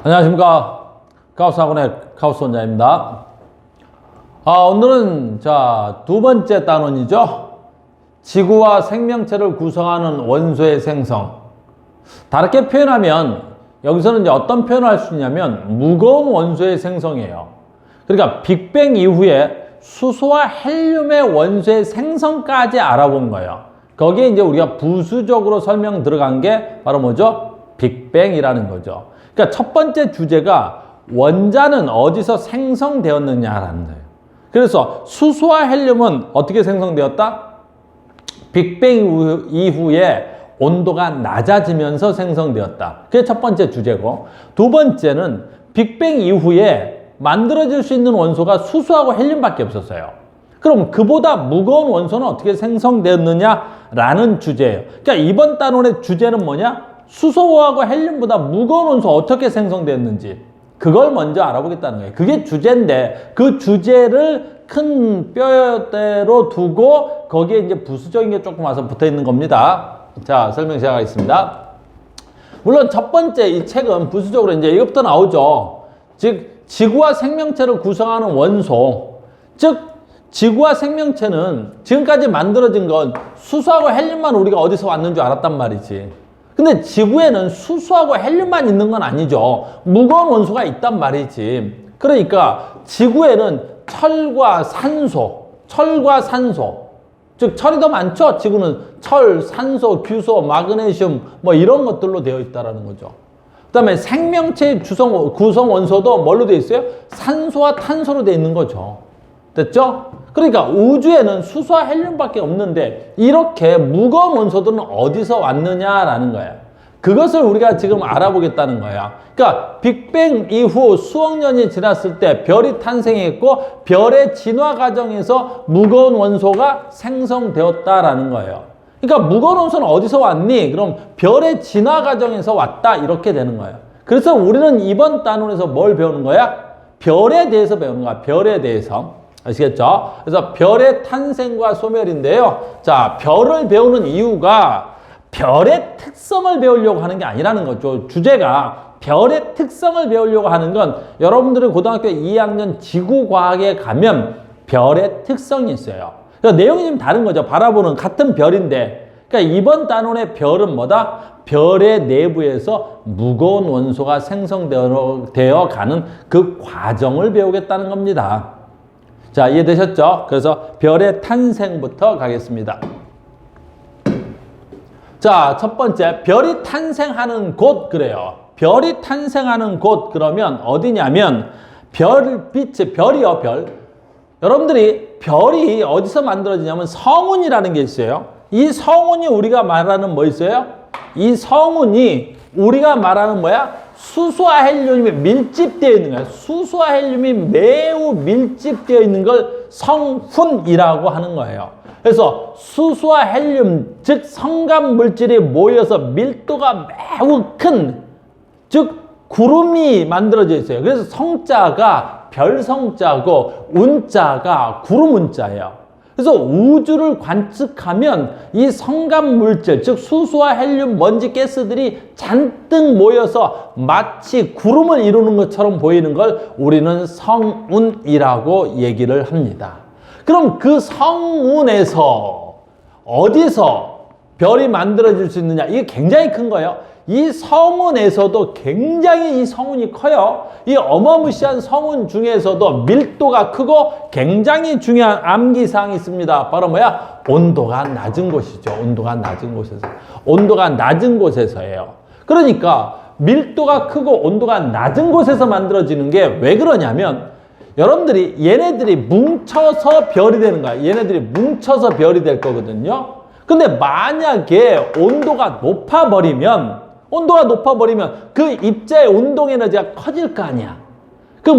안녕하십니까. 카오스학원의 카오스 원장입니다. 오늘은 두 번째 단원이죠. 지구와 생명체를 구성하는 원소의 생성. 다르게 표현하면 여기서는 이제 어떤 표현을 할 수 있냐면 무거운 원소의 생성이에요. 그러니까 빅뱅 이후에 수소와 헬륨의 원소의 생성까지 알아본 거예요. 거기에 이제 우리가 부수적으로 설명 들어간 게 바로 뭐죠? 빅뱅이라는 거죠. 그러니까 첫 번째 주제가 원자는 어디서 생성되었느냐라는 거예요. 그래서 수소와 헬륨은 어떻게 생성되었다? 빅뱅 이후에 온도가 낮아지면서 생성되었다. 그게 첫 번째 주제고, 두 번째는 빅뱅 이후에 만들어질 수 있는 원소가 수소하고 헬륨밖에 없었어요. 그럼 그보다 무거운 원소는 어떻게 생성되었느냐라는 주제예요. 그러니까 이번 단원의 주제는 뭐냐? 수소하고 헬륨보다 무거운 원소 어떻게 생성됐는지 그걸 먼저 알아보겠다는 거예요. 그게 주제인데 그 주제를 큰 뼈대로 두고 거기에 이제 부수적인 게 조금 와서 붙어 있는 겁니다. 자, 설명 시작하겠습니다. 물론 첫 번째 이 책은 부수적으로 이제 이것부터 나오죠. 즉 지구와 생명체를 구성하는 원소, 즉 지구와 생명체는 지금까지 만들어진 건 수소하고 헬륨만 우리가 어디서 왔는 줄 알았단 말이지. 근데 지구에는 수소하고 헬륨만 있는 건 아니죠. 무거운 원소가 있단 말이지. 그러니까 지구에는 철과 산소, 즉 철이 더 많죠. 지구는 철, 산소, 규소, 마그네슘 뭐 이런 것들로 되어 있다는 거죠. 그 다음에 생명체의 구성 원소도 뭘로 되어 있어요? 산소와 탄소로 되어 있는 거죠. 됐죠? 그러니까 우주에는 수소와 헬륨밖에 없는데 이렇게 무거운 원소들은 어디서 왔느냐라는 거예요. 그것을 우리가 지금 알아보겠다는 거야. 그러니까 빅뱅 이후 수억 년이 지났을 때 별이 탄생했고 별의 진화 과정에서 무거운 원소가 생성되었다라는 거예요. 그러니까 무거운 원소는 어디서 왔니? 그럼 별의 진화 과정에서 왔다 이렇게 되는 거예요. 그래서 우리는 이번 단원에서 뭘 배우는 거야? 별에 대해서 배우는 거야. 별에 대해서. 아시겠죠? 그래서 별의 탄생과 소멸인데요. 자, 별을 배우는 이유가 별의 특성을 배우려고 하는 게 아니라는 거죠. 주제가 별의 특성을 배우려고 하는 건 여러분들이 고등학교 2학년 지구과학에 가면 별의 특성이 있어요. 그러니까 내용이 좀 다른 거죠. 바라보는 같은 별인데. 그러니까 이번 단원의 별은 뭐다? 별의 내부에서 무거운 원소가 생성되어 가는 그 과정을 배우겠다는 겁니다. 자, 이해되셨죠? 그래서 별의 탄생부터 가겠습니다. 자, 첫 번째, 별이 탄생하는 곳 그래요. 별이 탄생하는 곳 그러면 어디냐면 별이요, 별. 여러분들이 별이 어디서 만들어지냐면 성운이라는 게 있어요. 이 성운이 우리가 말하는 뭐 있어요? 이 성운이 우리가 말하는 뭐야? 수소와 헬륨이 밀집되어 있는 거예요. 수소와 헬륨이 매우 밀집되어 있는 걸 성훈이라고 하는 거예요. 그래서 수소와 헬륨, 즉 성간 물질이 모여서 밀도가 매우 큰, 즉 구름이 만들어져 있어요. 그래서 성자가 별성자고 운자가 구름 운자예요. 그래서 우주를 관측하면 이 성간 물질, 즉 수소와 헬륨, 먼지, 가스들이 잔뜩 모여서 마치 구름을 이루는 것처럼 보이는 걸 우리는 성운이라고 얘기를 합니다. 그럼 그 성운에서 어디서 별이 만들어질 수 있느냐? 이게 굉장히 큰 거예요. 이 성운에서도 굉장히 이 성운이 커요. 이 어마무시한 성운 중에서도 밀도가 크고 굉장히 중요한 암기사항이 있습니다. 바로 뭐야? 온도가 낮은 곳이죠. 온도가 낮은 곳에서. 온도가 낮은 곳에서예요. 그러니까 밀도가 크고 온도가 낮은 곳에서 만들어지는 게 왜 그러냐면 여러분들이 얘네들이 뭉쳐서 별이 되는 거야. 얘네들이 뭉쳐서 별이 될 거거든요. 근데 만약에 온도가 높아버리면 그 입자의 운동 에너지가 커질 거 아니야. 그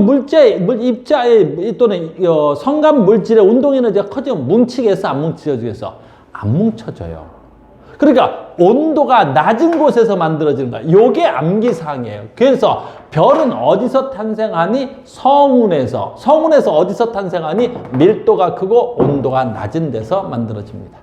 입자의 또는 성간 물질의 운동 에너지가 커지면 뭉치겠어? 안 뭉쳐지겠어? 안 뭉쳐져요. 그러니까 온도가 낮은 곳에서 만들어지는 거야. 요게 암기사항이에요. 그래서 별은 어디서 탄생하니? 성운에서. 성운에서 어디서 탄생하니? 밀도가 크고 온도가 낮은 데서 만들어집니다.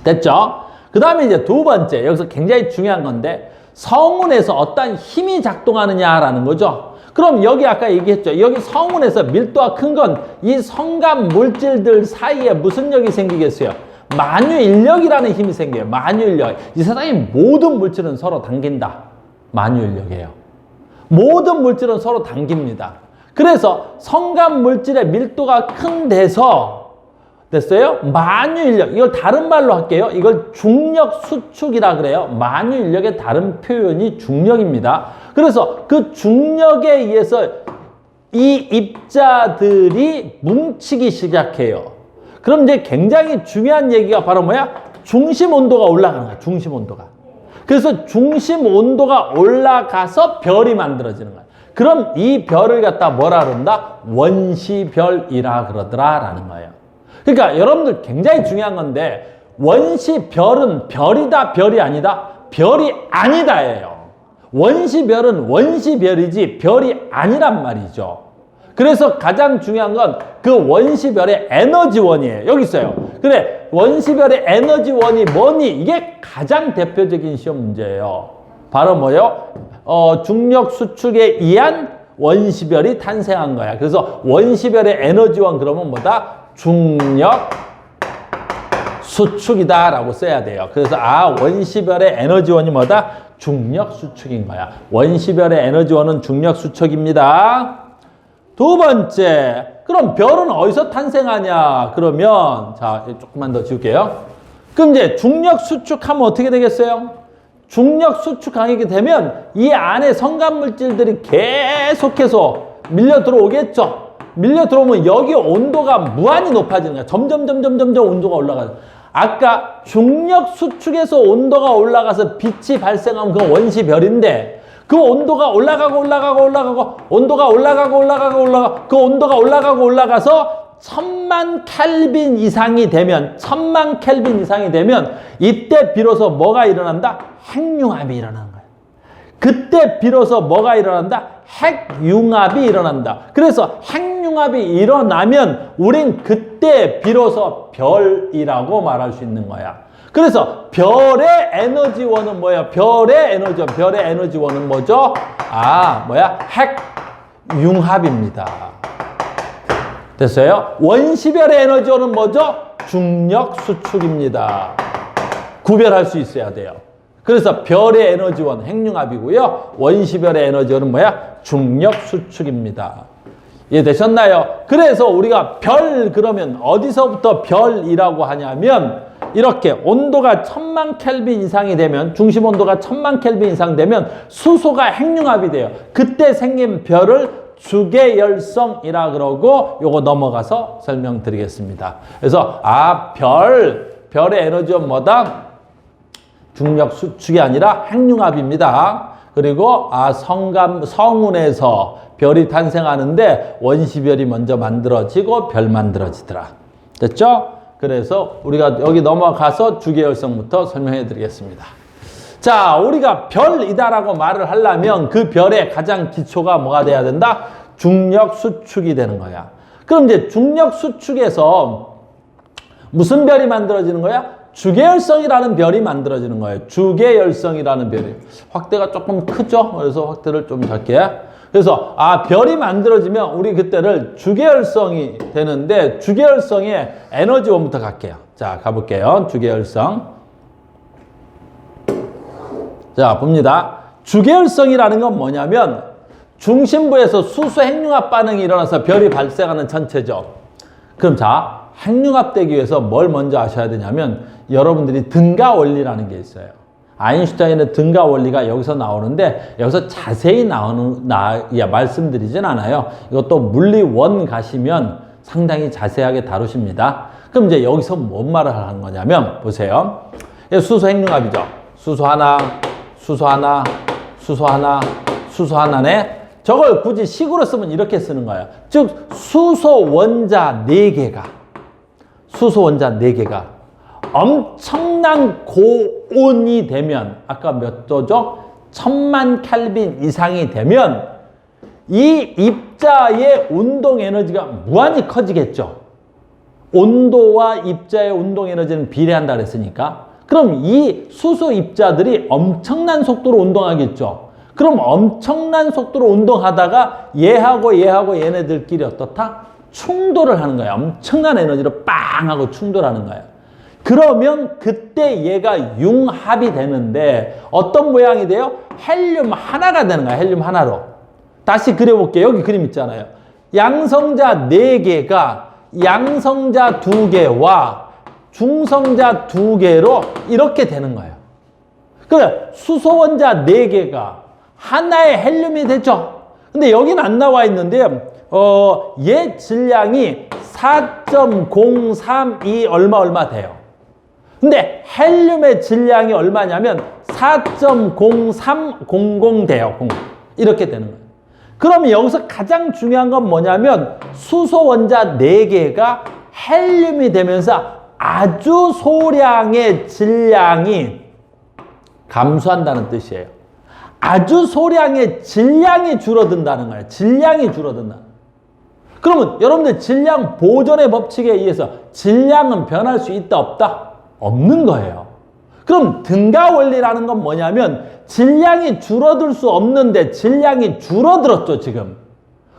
됐죠? 그 다음에 이제 두 번째, 여기서 굉장히 중요한 건데 성운에서 어떤 힘이 작동하느냐라는 거죠. 그럼 여기 아까 얘기했죠. 여기 성운에서 밀도가 큰 건 이 성감 물질들 사이에 무슨 lực이 생기겠어요? 만유인력이라는 힘이 생겨요. 만유인력. 이 세상의 모든 물질은 서로 당긴다. 만유인력이에요. 모든 물질은 서로 당깁니다. 그래서 성감 물질의 밀도가 큰 데서 됐어요? 만유인력. 이걸 다른 말로 할게요. 이걸 중력 수축이라 그래요. 만유인력의 다른 표현이 중력입니다. 그래서 그 중력에 의해서 이 입자들이 뭉치기 시작해요. 그럼 이제 굉장히 중요한 얘기가 바로 뭐야? 중심 온도가 올라가는 거야. 중심 온도가. 그래서 중심 온도가 올라가서 별이 만들어지는 거야. 그럼 이 별을 갖다 뭐라 그런다? 원시별이라 그러더라라는 거예요. 그러니까 여러분들 굉장히 중요한 건데 원시별은 별이다 별이 아니다? 별이 아니다예요. 원시별은 원시별이지 별이 아니란 말이죠. 그래서 가장 중요한 건 그 원시별의 에너지원이에요. 여기 있어요. 그래 원시별의 에너지원이 뭐니? 이게 가장 대표적인 시험 문제예요. 바로 뭐요? 중력 수축에 의한 원시별이 탄생한 거야. 그래서 원시별의 에너지원 그러면 뭐다? 중력 수축이다 라고 써야 돼요. 그래서 원시별의 에너지원이 뭐다? 중력 수축인 거야. 원시별의 에너지원은 중력 수축입니다. 두 번째, 그럼 별은 어디서 탄생하냐? 그러면 자 조금만 더 지울게요. 그럼 이제 중력 수축하면 어떻게 되겠어요? 중력 수축하게 되면 이 안에 성감 물질들이 계속해서 밀려 들어오겠죠. 밀려 들어오면 여기 온도가 무한히 높아지는 거야. 점점 온도가 올라가요. 아까 중력 수축에서 온도가 올라가서 빛이 발생하면 그건 원시별인데 그 온도가 올라가고 온도가 올라가고 그 온도가 올라가서 1000만 켈빈 이상이 되면 이때 비로소 뭐가 일어난다? 핵융합이 일어나는 거야. 그때 비로소 뭐가 일어난다? 핵융합이 일어난다. 그래서 핵융합이 일어나면 우린 그때 비로소 별이라고 말할 수 있는 거야. 그래서 별의 에너지원은 뭐야? 별의 에너지원은 뭐죠? 핵융합입니다. 됐어요? 원시별의 에너지원은 뭐죠? 중력 수축입니다. 구별할 수 있어야 돼요. 그래서 별의 에너지원 핵융합이고요. 원시별의 에너지원은 뭐야? 중력 수축입니다. 이해되셨나요? 그래서 우리가 별 그러면 어디서부터 별이라고 하냐면 이렇게 온도가 1000만 켈빈 이상이 되면 중심 온도가 1000만 켈빈 이상 되면 수소가 핵융합이 돼요. 그때 생긴 별을 주계열성이라 그러고 요거 넘어가서 설명드리겠습니다. 그래서 별의 에너지원 뭐다? 중력 수축이 아니라 핵융합입니다. 그리고 성운에서 별이 탄생하는데 원시별이 먼저 만들어지고 별 만들어지더라. 됐죠? 그래서 우리가 여기 넘어가서 주계열성부터 설명해 드리겠습니다. 자, 우리가 별이다라고 말을 하려면 그 별의 가장 기초가 뭐가 돼야 된다? 중력 수축이 되는 거야. 그럼 이제 중력 수축에서 무슨 별이 만들어지는 거야? 주계열성이라는 별이 만들어지는 거예요. 주계열성이라는 별이. 확대가 조금 크죠? 그래서 확대를 좀 할게요. 그래서 별이 만들어지면 우리 그때를 주계열성이 되는데 주계열성의 에너지원부터 갈게요. 자, 가볼게요. 주계열성. 자, 봅니다. 주계열성이라는 건 뭐냐면 중심부에서 수소 핵융합 반응이 일어나서 별이 발생하는 천체죠. 그럼 자, 핵융합되기 위해서 뭘 먼저 아셔야 되냐면 여러분들이 등가 원리라는 게 있어요. 아인슈타인의 등가 원리가 여기서 나오는데 여기서 자세히 말씀드리진 않아요. 이것도 물리원 가시면 상당히 자세하게 다루십니다. 그럼 이제 여기서 뭔 말을 하는 거냐면 보세요. 수소 핵융합이죠. 수소 하나, 수소 하나, 수소 하나, 수소 하나네. 저걸 굳이 식으로 쓰면 이렇게 쓰는 거예요. 즉 수소 원자 4개가 엄청난 고온이 되면 아까 몇 도죠? 1000만 켈빈 이상이 되면 이 입자의 운동 에너지가 무한히 커지겠죠. 온도와 입자의 운동 에너지는 비례한다 그랬으니까. 그럼 이 수소 입자들이 엄청난 속도로 운동하겠죠. 그럼 엄청난 속도로 운동하다가 얘하고 얘네들끼리 어떻다? 충돌을 하는 거야. 엄청난 에너지로 빵 하고 충돌하는 거야. 그러면 그때 얘가 융합이 되는데 어떤 모양이 돼요? 헬륨 하나가 되는 거야. 헬륨 하나로. 다시 그려볼게요. 여기 그림 있잖아요. 양성자 4개가 양성자 2개와 중성자 2개로 이렇게 되는 거예요. 그래, 수소원자 4개가 하나의 헬륨이 되죠. 근데 여기는 안 나와 있는데요. 얘 질량이 4.032 얼마 돼요. 근데 헬륨의 질량이 얼마냐면 4.0300 돼요. 이렇게 되는 거예요. 그러면 여기서 가장 중요한 건 뭐냐면 수소 원자 4개가 헬륨이 되면서 아주 소량의 질량이 감소한다는 뜻이에요. 아주 소량의 질량이 줄어든다는 거예요. 질량이 줄어든다. 그러면 여러분들 질량 보존의 법칙에 의해서 질량은 변할 수 있다 없다? 없는 거예요. 그럼 등가 원리라는 건 뭐냐면 질량이 줄어들 수 없는데 질량이 줄어들었죠, 지금.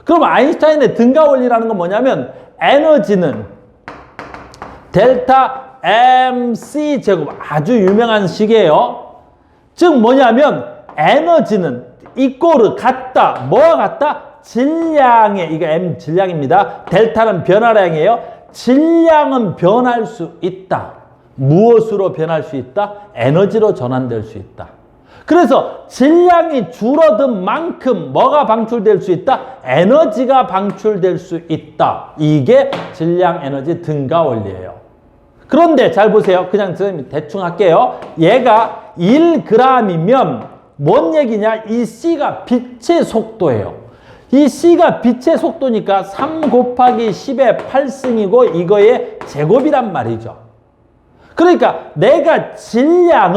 그럼 아인슈타인의 등가 원리라는 건 뭐냐면 에너지는 델타 MC 제곱, 아주 유명한 식이에요. 즉 뭐냐면 에너지는 이꼬르 같다. 뭐가 같다? 질량의, 이거 M 질량입니다. 델타는 변화량이에요. 질량은 변할 수 있다. 무엇으로 변할 수 있다? 에너지로 전환될 수 있다. 그래서 질량이 줄어든 만큼 뭐가 방출될 수 있다? 에너지가 방출될 수 있다. 이게 질량 에너지 등가 원리예요. 그런데 잘 보세요. 그냥 대충 할게요. 얘가 1g이면 뭔 얘기냐? 이 C가 빛의 속도예요. 이 C가 빛의 속도니까 3 곱하기 10의 8승이고 이거의 제곱이란 말이죠. 그러니까 내가 질량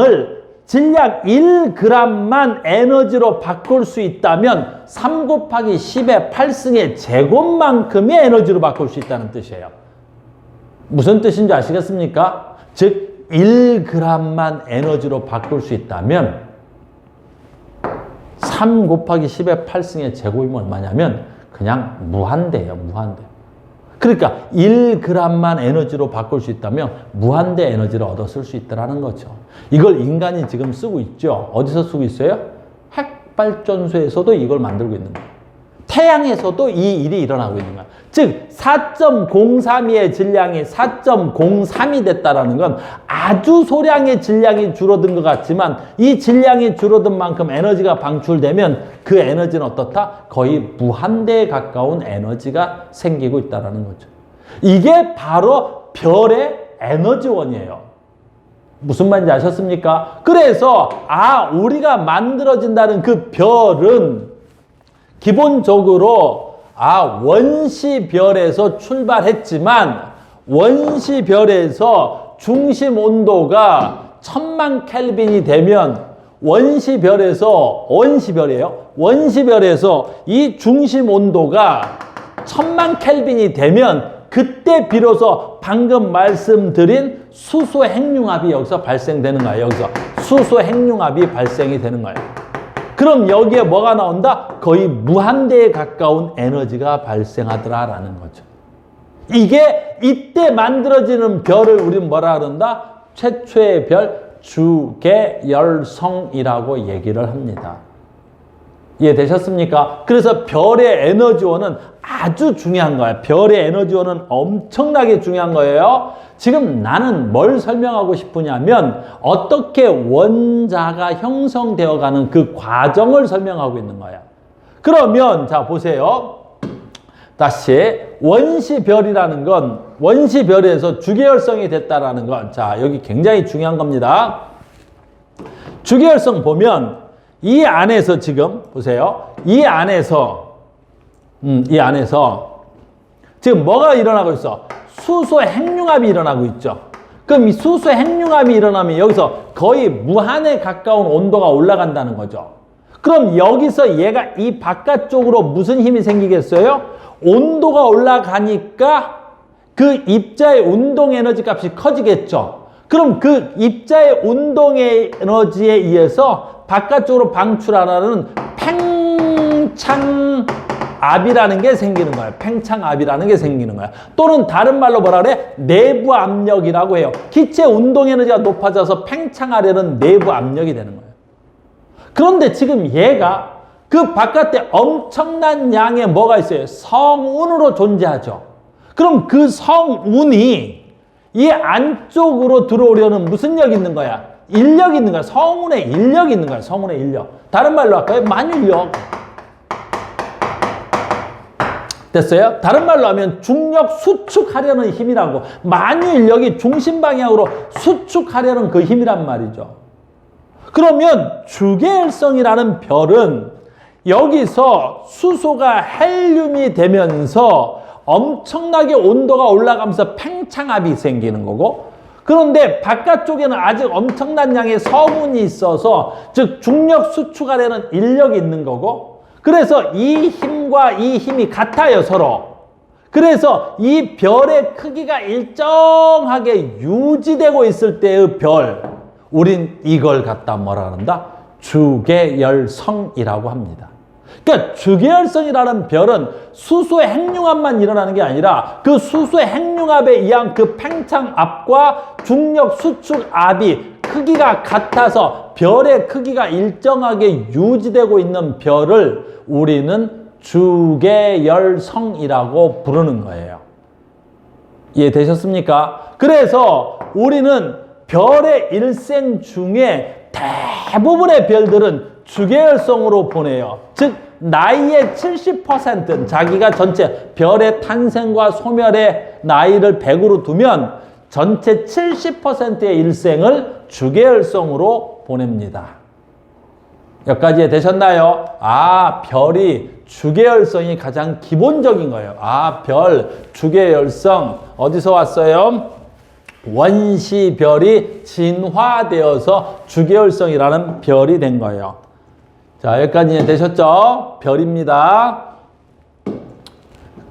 1g만 에너지로 바꿀 수 있다면 3 곱하기 10의 8승의 제곱만큼의 에너지로 바꿀 수 있다는 뜻이에요. 무슨 뜻인지 아시겠습니까? 즉 1g만 에너지로 바꿀 수 있다면 3 곱하기 10의 8승의 제곱이 얼마냐면 그냥 무한대예요. 무한대. 그러니까 1g만 에너지로 바꿀 수 있다면 무한대 에너지를 얻어 쓸 수 있다는 거죠. 이걸 인간이 지금 쓰고 있죠. 어디서 쓰고 있어요? 핵발전소에서도 이걸 만들고 있는 거예요. 태양에서도 이 일이 일어나고 있는 거야. 즉 4.032의 질량이 4.03이 됐다라는 건 아주 소량의 질량이 줄어든 것 같지만 이 질량이 줄어든 만큼 에너지가 방출되면 그 에너지는 어떻다? 거의 무한대에 가까운 에너지가 생기고 있다는 거죠. 이게 바로 별의 에너지원이에요. 무슨 말인지 아셨습니까? 그래서 우리가 만들어진다는 그 별은 기본적으로 원시별에서 출발했지만 원시별에서 중심 온도가 1000만 켈빈이 되면 원시별에서 이 중심 온도가 1000만 켈빈이 되면 그때 비로소 방금 말씀드린 수소 핵융합이 여기서 발생되는 거예요. 여기서 수소 핵융합이 발생이 되는 거예요. 그럼 여기에 뭐가 나온다? 거의 무한대에 가까운 에너지가 발생하더라라는 거죠. 이게 이때 만들어지는 별을 우리는 뭐라 그런다? 최초의 별 주계열성이라고 얘기를 합니다. 이해되셨습니까? 그래서 별의 에너지원은 아주 중요한 거예요. 별의 에너지원은 엄청나게 중요한 거예요. 지금 나는 뭘 설명하고 싶으냐면 어떻게 원자가 형성되어가는 그 과정을 설명하고 있는 거야. 그러면 자 보세요. 다시 원시별이라는 건 원시별에서 주계열성이 됐다라는 건 자 여기 굉장히 중요한 겁니다. 주계열성 보면 이 안에서 지금 보세요. 이 안에서 지금 뭐가 일어나고 있어? 수소 핵융합이 일어나고 있죠. 그럼 이 수소 핵융합이 일어나면 여기서 거의 무한에 가까운 온도가 올라간다는 거죠. 그럼 여기서 얘가 이 바깥쪽으로 무슨 힘이 생기겠어요? 온도가 올라가니까 그 입자의 운동 에너지 값이 커지겠죠. 그럼 그 입자의 운동의 에너지에 의해서 바깥쪽으로 방출하라는 팽창압이라는 게 생기는 거예요. 팽창압이라는 게 생기는 거야. 또는 다른 말로 뭐라 그래? 내부 압력이라고 해요. 기체 운동 에너지가 높아져서 팽창하려는 내부 압력이 되는 거예요. 그런데 지금 얘가 그 바깥에 엄청난 양의 뭐가 있어요? 성운으로 존재하죠. 그럼 그 성운이 이 안쪽으로 들어오려는 무슨力있는 거야? 인력이 있는 거야. 성운의 인력이 있는 거야. 성운의 인력. 다른 말로 할까요? 만유력. 됐어요? 다른 말로 하면 중력 수축하려는 힘이라고. 만유인력이 중심 방향으로 수축하려는 그 힘이란 말이죠. 그러면 주계열성이라는 별은 여기서 수소가 헬륨이 되면서 엄청나게 온도가 올라가면서 팽창압이 생기는 거고, 그런데 바깥쪽에는 아직 엄청난 양의 성운이 있어서 즉 중력 수축하려는 인력이 있는 거고, 그래서 이 힘과 이 힘이 같아요, 서로. 그래서 이 별의 크기가 일정하게 유지되고 있을 때의 별, 우린 이걸 갖다 뭐라 한다? 주계열성이라고 합니다. 그러니까 주계열성이라는 별은 수소의 핵융합만 일어나는 게 아니라 그 수소의 핵융합에 의한 그 팽창압과 중력 수축압이 크기가 같아서 별의 크기가 일정하게 유지되고 있는 별을 우리는 주계열성이라고 부르는 거예요. 이해되셨습니까? 그래서 우리는 별의 일생 중에 대부분의 별들은 주계열성으로 보내요. 즉 나이의 70%는 자기가 전체 별의 탄생과 소멸의 나이를 100으로 두면 전체 70%의 일생을 주계열성으로 보냅니다. 여기까지 되셨나요? 아, 별이 주계열성이 가장 기본적인 거예요. 아, 별, 주계열성 어디서 왔어요? 원시별이 진화되어서 주계열성이라는 별이 된 거예요. 자, 여기까지 되셨죠? 별입니다.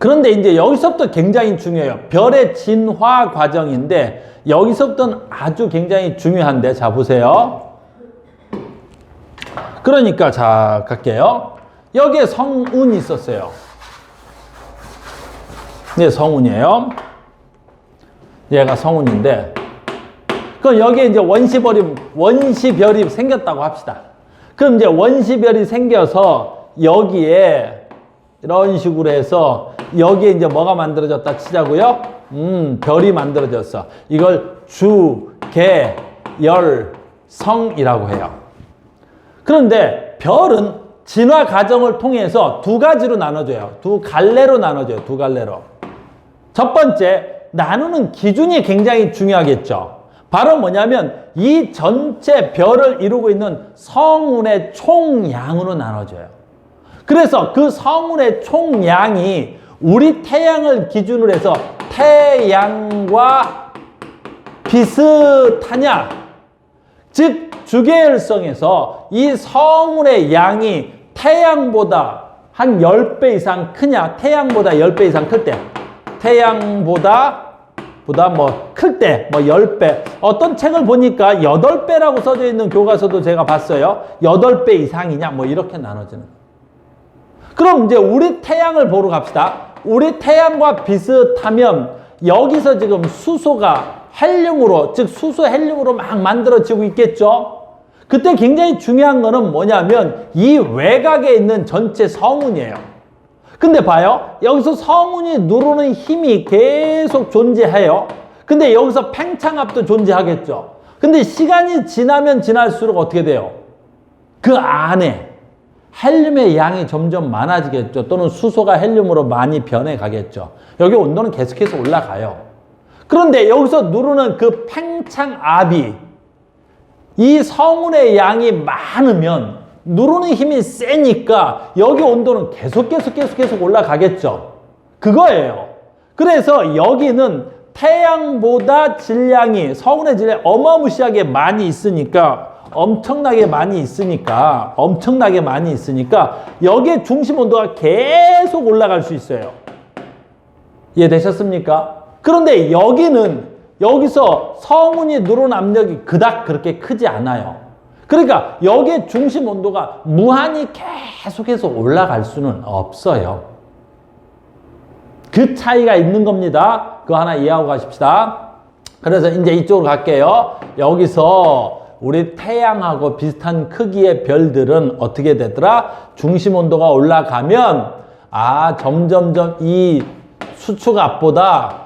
그런데 이제 여기서부터 굉장히 중요해요. 별의 진화 과정인데 여기서부터는 아주 굉장히 중요한데, 자 보세요. 그러니까 자 갈게요. 여기에 성운이 있었어요. 네, 성운이에요. 얘가 성운인데, 그럼 여기에 이제 원시별이 생겼다고 합시다. 그럼 이제 원시별이 생겨서 여기에 이런 식으로 해서 여기에 이제 뭐가 만들어졌다 치자고요? 별이 만들어졌어. 이걸 주계열성이라고 해요. 그런데 별은 진화 과정을 통해서 두 가지로 나눠져요. 두 갈래로 나눠져요. 두 갈래로. 첫 번째, 나누는 기준이 굉장히 중요하겠죠. 바로 뭐냐면 이 전체 별을 이루고 있는 성운의 총량으로 나눠져요. 그래서 그 성운의 총량이 우리 태양을 기준으로 해서 태양과 비슷하냐? 즉 주계열성에서 이 성운의 양이 태양보다 한 10배 이상 크냐? 태양보다 10배 이상 클 때. 태양보다 뭐 클 때, 뭐 10배. 어떤 책을 보니까 8배라고 써져 있는 교과서도 제가 봤어요. 8배 이상이냐? 뭐 이렇게 나눠지는. 그럼 이제 우리 태양을 보러 갑시다. 우리 태양과 비슷하면 여기서 지금 수소가 헬륨으로, 즉 수소 헬륨으로 막 만들어지고 있겠죠? 그때 굉장히 중요한 거는 뭐냐면 이 외곽에 있는 전체 성운이에요. 근데 봐요. 여기서 성운이 누르는 힘이 계속 존재해요. 근데 여기서 팽창압도 존재하겠죠. 근데 시간이 지나면 지날수록 어떻게 돼요? 그 안에 헬륨의 양이 점점 많아지겠죠. 또는 수소가 헬륨으로 많이 변해가겠죠. 여기 온도는 계속해서 올라가요. 그런데 여기서 누르는 그 팽창압이 이 성운의 양이 많으면 누르는 힘이 세니까 여기 온도는 계속 올라가겠죠. 그거예요. 그래서 여기는 태양보다 질량이, 성운의 질량이 어마무시하게 많이 있으니까, 엄청나게 많이 있으니까 여기에 중심 온도가 계속 올라갈 수 있어요. 이해되셨습니까? 그런데 여기는 여기서 성운이 누르는 압력이 그닥 그렇게 크지 않아요. 그러니까 여기에 중심 온도가 무한히 계속해서 올라갈 수는 없어요. 그 차이가 있는 겁니다. 그거 하나 이해하고 가십시다. 그래서 이제 이쪽으로 갈게요. 여기서 우리 태양하고 비슷한 크기의 별들은 어떻게 되더라? 중심 온도가 올라가면 점점점 이 수축압보다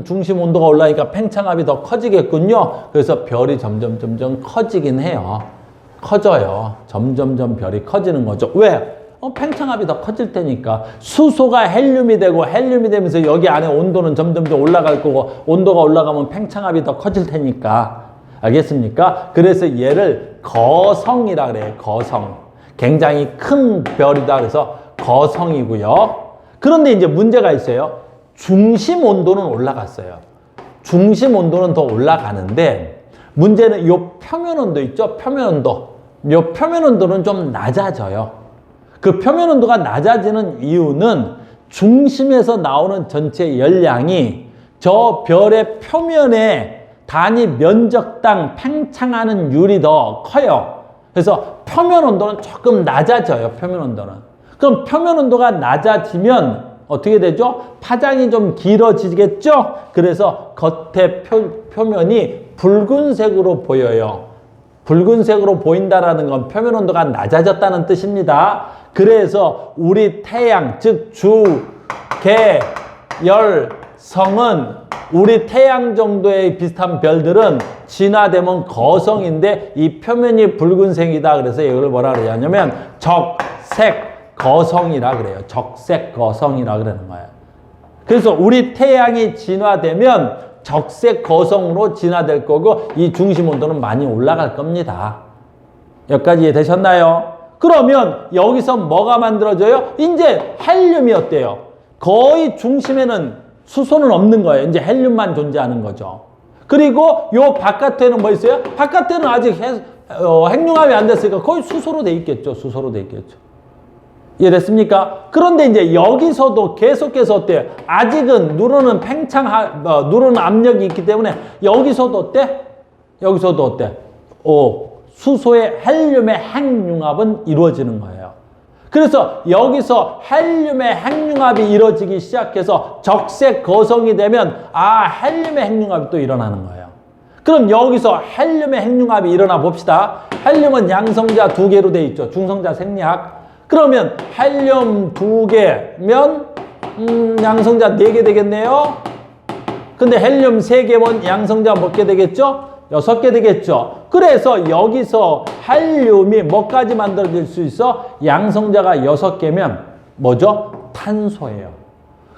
중심 온도가 올라가니까 팽창압이 더 커지겠군요. 그래서 별이 점점 커지긴 해요. 커져요. 점점점 별이 커지는 거죠. 왜? 팽창압이 더 커질 테니까. 수소가 헬륨이 되고 헬륨이 되면서 여기 안에 온도는 점점점 올라갈 거고 온도가 올라가면 팽창압이 더 커질 테니까. 알겠습니까? 그래서 얘를 거성이라 그래요. 거성. 굉장히 큰 별이다 그래서 거성이고요. 그런데 이제 문제가 있어요. 중심 온도는 올라갔어요. 중심 온도는 더 올라가는데 문제는 요 표면 온도 있죠? 표면 온도. 요 표면 온도는 좀 낮아져요. 그 표면 온도가 낮아지는 이유는 중심에서 나오는 전체 열량이 저 별의 표면에 단위 면적당 팽창하는 율이 더 커요. 그래서 표면 온도는 조금 낮아져요. 표면 온도는. 그럼 표면 온도가 낮아지면 어떻게 되죠? 파장이 좀 길어지겠죠? 그래서 겉에 표면이 붉은색으로 보여요. 붉은색으로 보인다라는 건 표면 온도가 낮아졌다는 뜻입니다. 그래서 우리 태양, 즉 주, 개, 열, 성은 우리 태양 정도의 비슷한 별들은 진화되면 거성인데 이 표면이 붉은색이다. 그래서 이걸 뭐라 그러냐면 적색 거성이라 그래요. 적색 거성이라 그러는 거예요. 그래서 우리 태양이 진화되면 적색 거성으로 진화될 거고 이 중심 온도는 많이 올라갈 겁니다. 여기까지 이해되셨나요? 그러면 여기서 뭐가 만들어져요? 이제 헬륨이 어때요? 거의 중심에는 수소는 없는 거예요. 이제 헬륨만 존재하는 거죠. 그리고 요 바깥에는 뭐 있어요? 바깥에는 아직 핵융합이 안 됐으니까 거의 수소로 돼 있겠죠. 수소로 돼 있겠죠. 이해됐습니까? 그런데 이제 여기서도 계속해서 어때요? 아직은 누르는 누르는 압력이 있기 때문에 여기서도 어때? 여기서도 어때? 수소의 헬륨의 핵융합은 이루어지는 거예요. 그래서 여기서 헬륨의 핵융합이 이루어지기 시작해서 적색 거성이 되면 헬륨의 핵융합이 또 일어나는 거예요. 그럼 여기서 헬륨의 핵융합이 일어나 봅시다. 헬륨은 양성자 2개로 돼 있죠. 중성자 생략. 그러면 헬륨 2개면 양성자 4개 되겠네요. 근데 헬륨 3개면 양성자 몇 개 되겠죠? 6개 되겠죠. 그래서 여기서 헬륨이 뭐까지 만들어질 수 있어? 양성자가 6개면 뭐죠? 탄소예요.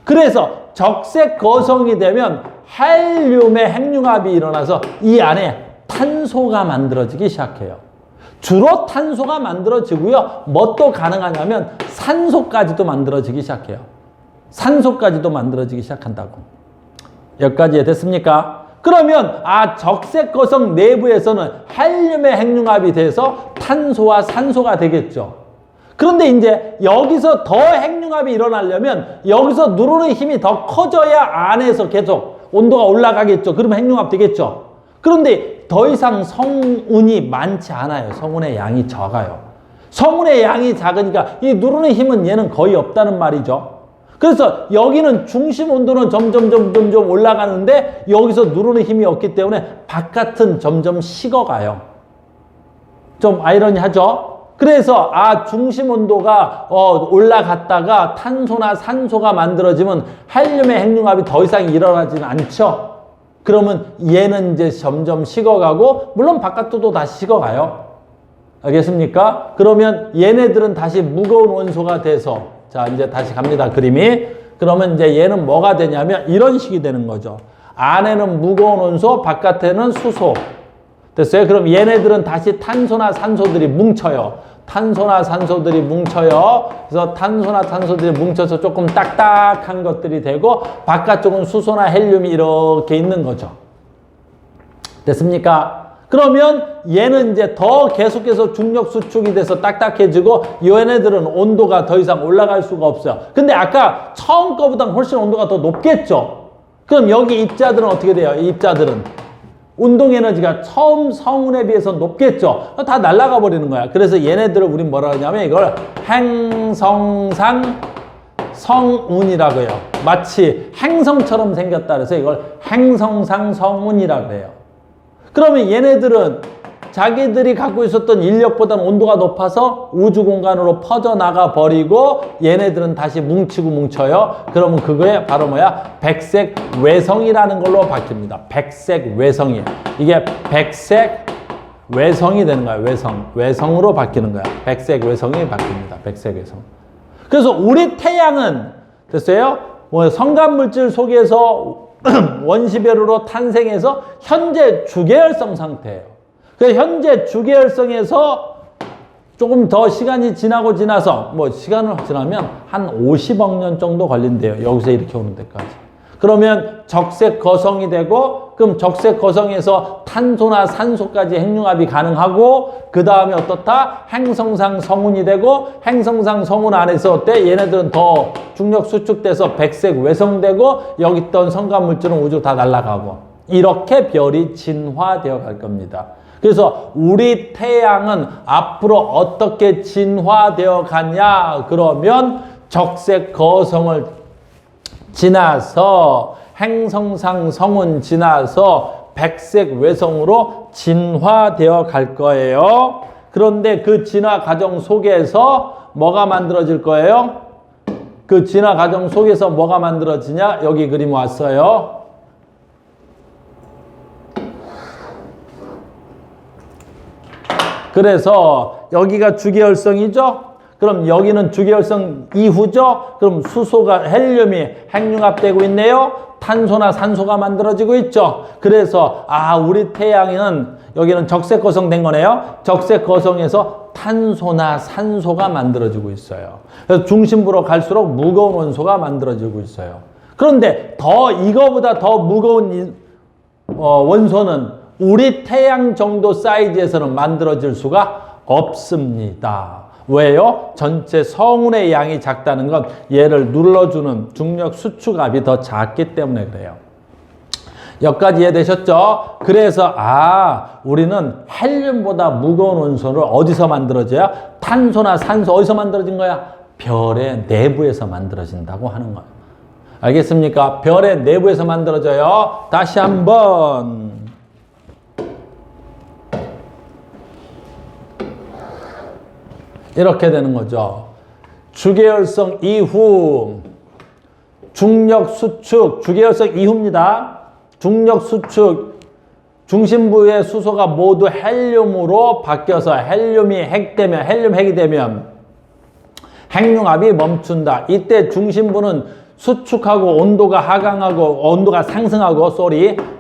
그래서 적색 거성이 되면 헬륨의 핵융합이 일어나서 이 안에 탄소가 만들어지기 시작해요. 주로 탄소가 만들어지고요. 뭐 또 가능하냐면 산소까지도 만들어지기 시작해요. 산소까지도 만들어지기 시작한다고. 여기까지 됐습니까? 그러면 적색 거성 내부에서는 헬륨의 핵융합이 돼서 탄소와 산소가 되겠죠. 그런데 이제 여기서 더 핵융합이 일어나려면 여기서 누르는 힘이 더 커져야 안에서 계속 온도가 올라가겠죠. 그러면 핵융합 되겠죠. 그런데 더 이상 성운이 많지 않아요. 성운의 양이 적어요. 성운의 양이 작으니까 이 누르는 힘은 얘는 거의 없다는 말이죠. 그래서 여기는 중심 온도는 점점 올라가는데 여기서 누르는 힘이 없기 때문에 바깥은 점점 식어가요. 좀 아이러니하죠? 그래서 중심 온도가 올라갔다가 탄소나 산소가 만들어지면 헬륨의 핵융합이 더 이상 일어나지는 않죠. 그러면 얘는 이제 점점 식어가고 물론 바깥도 다시 식어가요. 알겠습니까? 그러면 얘네들은 다시 무거운 원소가 돼서 자 이제 다시 갑니다. 그림이. 그러면 이제 얘는 뭐가 되냐면 이런 식이 되는 거죠. 안에는 무거운 원소, 바깥에는 수소. 됐어요? 그럼 얘네들은 다시 탄소나 산소들이 뭉쳐요. 탄소나 산소들이 뭉쳐요. 그래서 탄소나 산소들이 뭉쳐서 조금 딱딱한 것들이 되고 바깥쪽은 수소나 헬륨이 이렇게 있는 거죠. 됐습니까? 그러면 얘는 이제 더 계속해서 중력 수축이 돼서 딱딱해지고 얘네들은 온도가 더 이상 올라갈 수가 없어요. 근데 아까 처음 거보다 훨씬 온도가 더 높겠죠. 그럼 여기 입자들은 어떻게 돼요? 이 입자들은 운동 에너지가 처음 성운에 비해서 높겠죠. 다 날아가 버리는 거야. 그래서 얘네들을 우린 뭐라 하냐면 이걸 행성상 성운이라고 해요. 마치 행성처럼 생겼다 그래서 이걸 행성상 성운이라고 해요. 그러면 얘네들은 자기들이 갖고 있었던 인력보다는 온도가 높아서 우주 공간으로 퍼져나가 버리고 얘네들은 다시 뭉치고 뭉쳐요. 그러면 그거에 바로 뭐야? 백색 외성이라는 걸로 바뀝니다. 백색 외성이에요. 이게 백색 외성이 되는 거야. 외성으로 바뀌는 거야. 백색 외성이 바뀝니다. 백색 외성. 그래서 우리 태양은 됐어요? 뭐 성간물질 속에서 원시별으로 탄생해서 현재 주계열성 상태예요. 그래서 현재 주계열성에서 조금 더 시간이 지나서 뭐 시간을 지나면 한 50억 년 정도 걸린대요. 여기서 이렇게 오는 데까지. 그러면 적색 거성이 되고 그럼 적색 거성에서 탄소나 산소까지 핵융합이 가능하고 그 다음에 어떻다? 행성상 성운이 되고 행성상 성운 안에서 어때? 얘네들은 더 중력 수축돼서 백색 외성되고 여기 있던 성간물질은 우주 다 날아가고 이렇게 별이 진화되어 갈 겁니다. 그래서 우리 태양은 앞으로 어떻게 진화되어 가냐 그러면 적색 거성을 지나서 행성상 성운 지나서 백색 외성으로 진화되어 갈 거예요. 그런데 그 진화 과정 속에서 뭐가 만들어질 거예요? 그 진화 과정 속에서 뭐가 만들어지냐? 여기 그림 왔어요. 그래서 여기가 주계열성이죠? 그럼 여기는 주계열성 이후죠? 그럼 수소가 헬륨이 핵융합되고 있네요? 탄소나 산소가 만들어지고 있죠? 그래서 우리 태양은 여기는 적색 거성 된 거네요? 적색 거성에서 탄소나 산소가 만들어지고 있어요. 그래서 중심부로 갈수록 무거운 원소가 만들어지고 있어요. 그런데 이거보다 더 무거운 원소는 우리 태양 정도 사이즈에서는 만들어질 수가 없습니다. 왜요? 전체 성운의 양이 작다는 건 얘를 눌러주는 중력 수축압이 더 작기 때문에 그래요. 여기까지 이해되셨죠? 그래서 우리는 헬륨보다 무거운 원소를 어디서 만들어져요? 탄소나 산소 어디서 만들어진 거야? 별의 내부에서 만들어진다고 하는 거예요. 알겠습니까? 별의 내부에서 만들어져요. 다시 한번 이렇게 되는 거죠. 주계열성 이후 중력 수축, 주계열성 이후입니다. 중력 수축, 중심부의 수소가 모두 헬륨으로 바뀌어서 헬륨이 핵이 되면 핵융합이 멈춘다. 이때 중심부는 수축하고 온도가 상승하고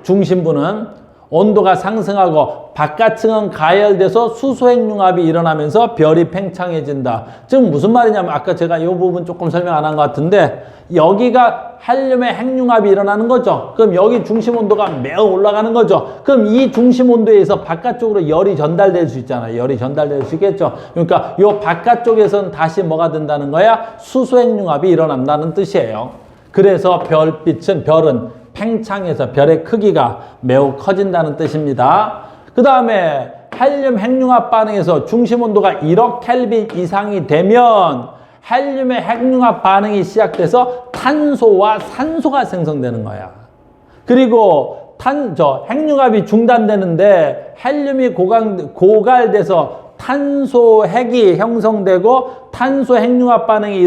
중심부는 온도가 상승하고 바깥층은 가열돼서 수소핵융합이 일어나면서 별이 팽창해진다. 지금 무슨 말이냐면 아까 제가 이 부분 조금 설명 안 한 것 같은데 여기가 헬륨의 핵융합이 일어나는 거죠. 그럼 여기 중심 온도가 매우 올라가는 거죠. 그럼 이 중심 온도에서 바깥쪽으로 열이 전달될 수 있잖아요. 열이 전달될 수 있겠죠. 그러니까 이 바깥쪽에서는 다시 뭐가 된다는 거야? 수소핵융합이 일어난다는 뜻이에요. 그래서 별은 팽창해서 별의 크기가 매우 커진다는 뜻입니다. 그 다음에 헬륨 핵융합 반응에서 중심 온도가 1억 켈빈 이상이 되면 헬륨의 핵융합 반응이 시작돼서 탄소와 산소가 생성되는 거야. 그리고 핵융합이 중단되는데 헬륨이 고갈돼서 탄소 핵이 형성되고 탄소 핵융합 반응이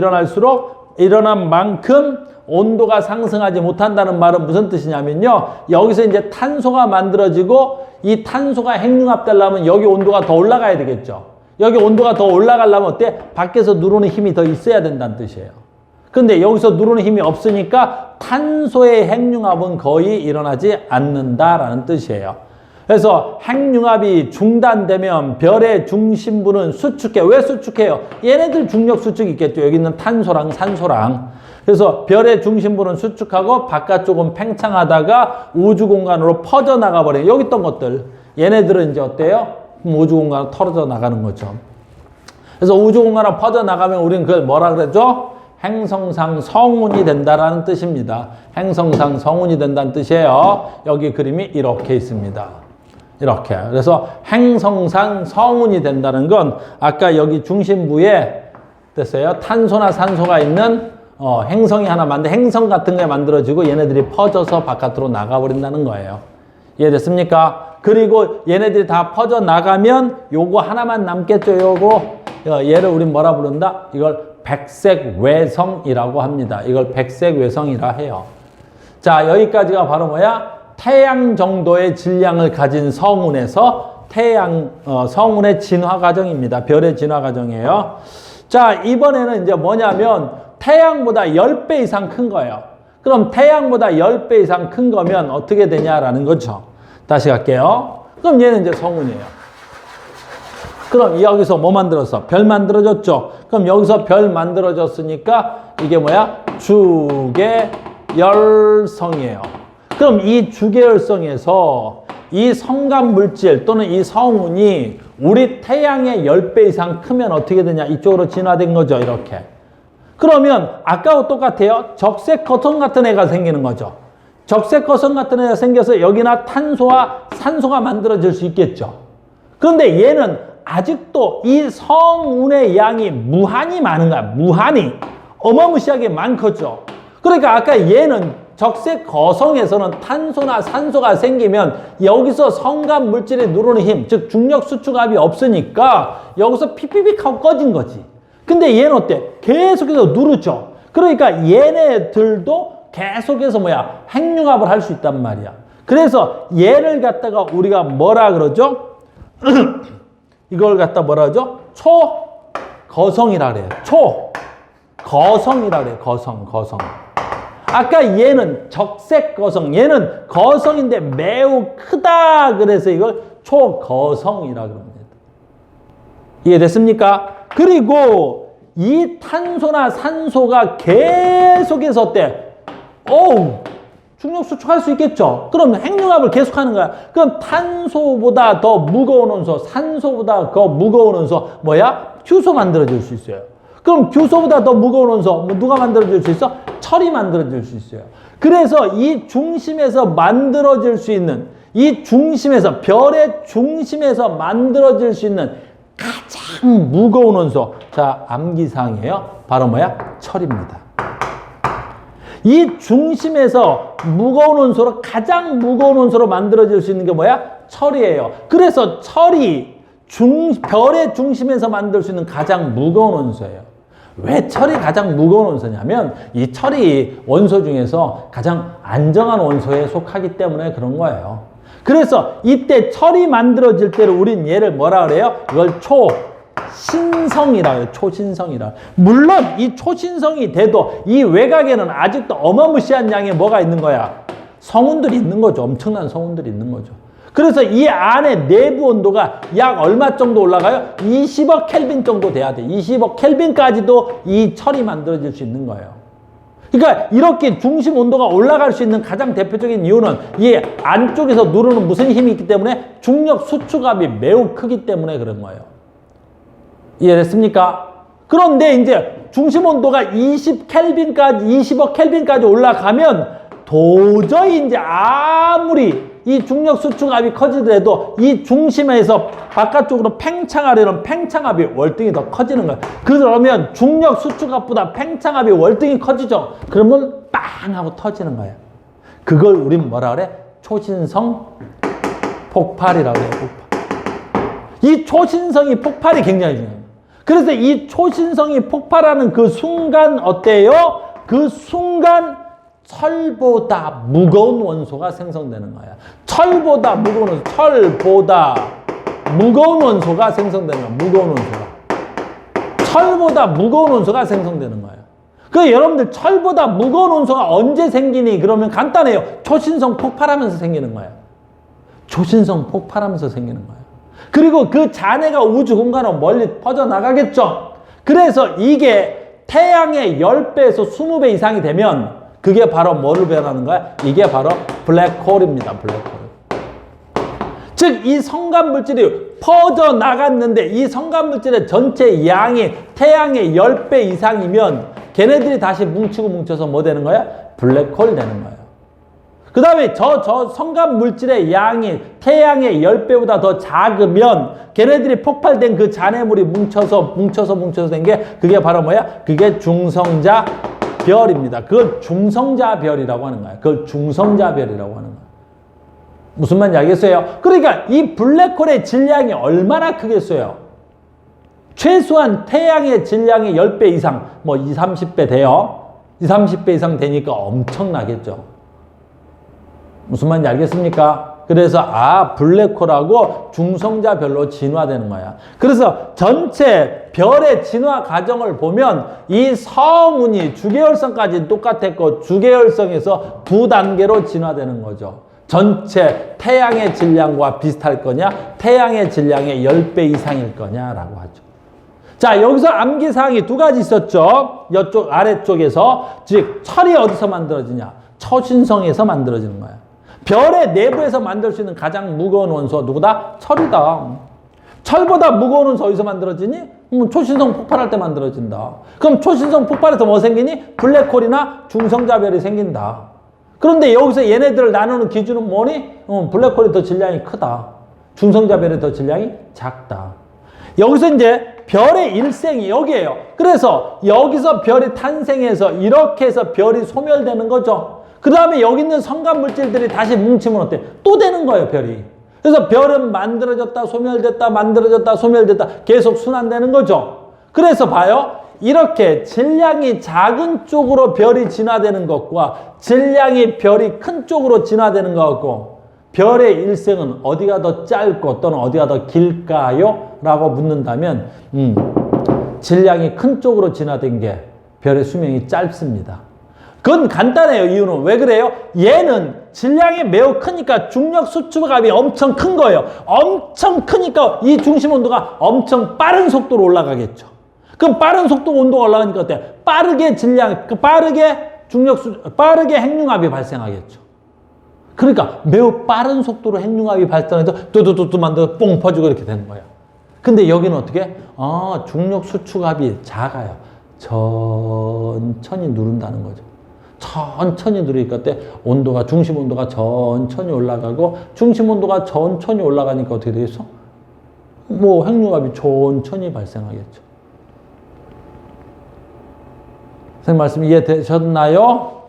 일어난 만큼 온도가 상승하지 못한다는 말은 무슨 뜻이냐면요. 여기서 이제 탄소가 만들어지고 이 탄소가 핵융합되려면 여기 온도가 더 올라가야 되겠죠. 여기 온도가 더 올라가려면 어때? 밖에서 누르는 힘이 더 있어야 된다는 뜻이에요. 근데 여기서 누르는 힘이 없으니까 탄소의 핵융합은 거의 일어나지 않는다라는 뜻이에요. 그래서 핵융합이 중단되면 별의 중심부는 수축해요. 왜 수축해요? 얘네들 중력 수축이 있겠죠. 여기 있는 탄소랑 산소랑. 그래서 별의 중심부는 수축하고 바깥쪽은 팽창하다가 우주 공간으로 퍼져나가 버려요. 여기 있던 것들. 얘네들은 이제 어때요? 우주 공간으로 털어져 나가는 거죠. 그래서 우주 공간으로 퍼져나가면 우리는 그걸 뭐라 그러죠? 행성상 성운이 된다라는 뜻입니다. 행성상 성운이 된다는 뜻이에요. 여기 그림이 이렇게 있습니다. 이렇게. 그래서 행성상 성운이 된다는 건 아까 여기 중심부에 됐어요. 탄소나 산소가 있는 행성이 하나 행성 같은 게 만들어지고 얘네들이 퍼져서 바깥으로 나가버린다는 거예요. 이해됐습니까? 그리고 얘네들이 다 퍼져 나가면 요거 하나만 남겠죠. 얘를 우린 뭐라 부른다? 이걸 백색 외성이라고 합니다. 이걸 백색 외성이라 해요. 자, 여기까지가 바로 뭐야? 태양 정도의 질량을 가진 성운에서 성운의 진화 과정입니다. 별의 진화 과정이에요. 자, 이번에는 이제 뭐냐면 태양보다 10배 이상 큰 거예요. 그럼 태양보다 10배 이상 큰 거면 어떻게 되냐라는 거죠. 다시 갈게요. 그럼 얘는 이제 성운이에요. 그럼 여기서 뭐 만들었어? 별 만들어졌죠? 그럼 여기서 별 만들어졌으니까 이게 뭐야? 주계열성이에요. 그럼 이 주계열성에서 이 성간 물질 또는 이 성운이 우리 태양의 10배 이상 크면 어떻게 되냐? 이쪽으로 진화된 거죠. 이렇게. 그러면 아까와 똑같아요. 적색 거성 같은 애가 생기는 거죠. 적색 거성 같은 애가 생겨서 여기나 탄소와 산소가 만들어질 수 있겠죠. 그런데 얘는 아직도 이 성운의 양이 무한히 많은 거야. 무한히. 어마무시하게 많겠죠. 그러니까 아까 얘는 적색 거성에서는 탄소나 산소가 생기면 여기서 성간 물질이 누르는 힘, 즉 중력 수축압이 없으니까 여기서 픽픽픽 하고 꺼진 거지. 근데 얘는 어때? 계속해서 누르죠. 그러니까 얘네들도 계속해서 핵융합을 할 수 있단 말이야. 그래서 얘를 갖다가 우리가 뭐라 그러죠? 이걸 갖다 뭐라 하죠? 초거성이라 그래요. 초거성이라 그래요. 거성. 아까 얘는 적색 거성, 얘는 거성인데 매우 크다. 그래서 이걸 초거성이라 그럽니다. 이해됐습니까? 그리고 이 탄소나 산소가 계속해서 어때? 중력 수축할 수 있겠죠. 그럼 핵융합을 계속하는 거야. 그럼 탄소보다 더 무거운 원소, 산소보다 더 무거운 원소 규소 만들어질 수 있어요. 그럼 규소보다 더 무거운 원소 누가 만들어질 수 있어? 철이 만들어질 수 있어요. 그래서 이 중심에서 만들어질 수 있는 별의 중심에서 만들어질 수 있는 가장 무거운 원소. 자, 암기사항이에요. 바로 철입니다. 이 중심에서 무거운 원소로 가장 무거운 원소로 만들어질 수 있는 게 철이에요. 그래서 철이 별의 중심에서 만들 수 있는 가장 무거운 원소예요. 왜 철이 가장 무거운 원소냐면 이 철이 원소 중에서 가장 안정한 원소에 속하기 때문에 그런 거예요. 그래서 이때 철이 만들어질 때를 우린 얘를 뭐라 그래요? 이걸 초신성이라 해요. 초신성이라. 물론 이 초신성이 돼도 이 외곽에는 아직도 어마무시한 양의 뭐가 있는 거야? 성운들이 있는 거죠. 엄청난 성운들이 있는 거죠. 그래서 이 안에 내부 온도가 약 얼마 정도 올라가요? 20억 켈빈 정도 돼야 돼. 20억 켈빈까지도 이 철이 만들어질 수 있는 거예요. 그러니까 이렇게 중심 온도가 올라갈 수 있는 가장 대표적인 이유는 이 안쪽에서 누르는 무슨 힘이 있기 때문에 중력 수축압이 매우 크기 때문에 그런 거예요. 이해됐습니까? 그런데 이제 중심 온도가 20억 켈빈까지 올라가면 도저히 이제 아무리 이 중력 수축압이 커지더라도 이 중심에서 바깥쪽으로 팽창하려는 팽창압이 월등히 더 커지는 거예요. 그러면 중력 수축압보다 팽창압이 월등히 커지죠. 그러면 빵 하고 터지는 거예요. 그걸 우린 뭐라 그래? 초신성 폭발이라고 해요. 폭발. 이 초신성이 폭발이 굉장히 중요해요. 그래서 이 초신성이 폭발하는 그 순간 어때요? 그 순간 철보다 무거운 원소가 생성되는 거야. 철보다 무거운 원소가 생성되는 거야. 무거운 원소가. 철보다 무거운 원소가 생성되는 거예요. 그 여러분들 철보다 무거운 원소가 언제 생기니? 그러면 간단해요. 초신성 폭발하면서 생기는 거예요. 초신성 폭발하면서 생기는 거예요. 그리고 그 잔해가 우주 공간으로 멀리 퍼져나가겠죠. 그래서 이게 태양의 10배에서 20배 이상이 되면 그게 바로 뭐를 변하는 거야? 이게 바로 블랙홀입니다. 블랙홀. 즉, 이 성간 물질이 퍼져나갔는데 이 성간 물질의 전체 양이 태양의 10배 이상이면 걔네들이 다시 뭉치고 뭉쳐서 뭐 되는 거야? 블랙홀 되는 거예요. 그 다음에 저 성간 물질의 양이 태양의 10배보다 더 작으면 걔네들이 폭발된 그 잔해물이 뭉쳐서 된 게 그게 바로 뭐야? 그게 중성자 별입니다. 그걸 중성자 별이라고 하는 거야. 그걸 중성자 별이라고 하는 거야. 무슨 말인지 알겠어요? 그러니까 이 블랙홀의 질량이 얼마나 크겠어요? 최소한 태양의 질량이 10배 이상, 뭐 20, 30배 돼요. 20, 30배 이상 되니까 엄청나겠죠. 무슨 말인지 알겠습니까? 그래서 블랙홀하고 중성자별로 진화되는 거야. 그래서 전체 별의 진화 과정을 보면 이 성운이 주계열성까지 똑같았고 주계열성에서 2단계로 진화되는 거죠. 전체 태양의 질량과 비슷할 거냐, 태양의 질량의 10배 이상일 거냐라고 하죠. 자, 여기서 암기사항이 2가지 있었죠. 이쪽 아래쪽에서 즉 철이 어디서 만들어지냐? 초신성에서 만들어지는 거야. 별의 내부에서 만들 수 있는 가장 무거운 원소가 누구다? 철이다. 철보다 무거운 원소 어디서 만들어지니? 초신성 폭발할 때 만들어진다. 그럼 초신성 폭발해서 뭐 생기니? 블랙홀이나 중성자별이 생긴다. 그런데 여기서 얘네들을 나누는 기준은 뭐니? 블랙홀이 더 질량이 크다. 중성자별이 더 질량이 작다. 여기서 이제 별의 일생이 여기에요. 그래서 여기서 별이 탄생해서 이렇게 해서 별이 소멸되는 거죠. 그 다음에 여기 있는 성간 물질들이 다시 뭉치면 어때? 또 되는 거예요, 별이. 그래서 별은 만들어졌다, 소멸됐다, 만들어졌다, 소멸됐다. 계속 순환되는 거죠. 그래서 봐요. 이렇게 질량이 작은 쪽으로 별이 진화되는 것과 질량이 별이 큰 쪽으로 진화되는 것 같고 별의 일생은 어디가 더 짧고 또는 어디가 더 길까요? 라고 묻는다면 질량이 큰 쪽으로 진화된 게 별의 수명이 짧습니다. 그건 간단해요. 이유는 왜 그래요? 얘는 질량이 매우 크니까 중력 수축압이 엄청 큰 거예요. 엄청 크니까 이 중심 온도가 엄청 빠른 속도로 올라가겠죠. 그럼 빠른 속도 온도가 올라가니까 어때? 빠르게 빠르게 핵융합이 발생하겠죠. 그러니까 매우 빠른 속도로 핵융합이 발생해서 뚜두두두 만들어서 뽕 퍼지고 이렇게 되는 거예요. 근데 여기는 어떻게? 중력 수축압이 작아요. 천천히 누른다는 거죠. 천천히 누르니까 온도가, 중심 온도가 천천히 올라가고, 중심 온도가 천천히 올라가니까 어떻게 되겠어? 뭐, 핵융합이 천천히 발생하겠죠. 선생님 말씀 이해되셨나요?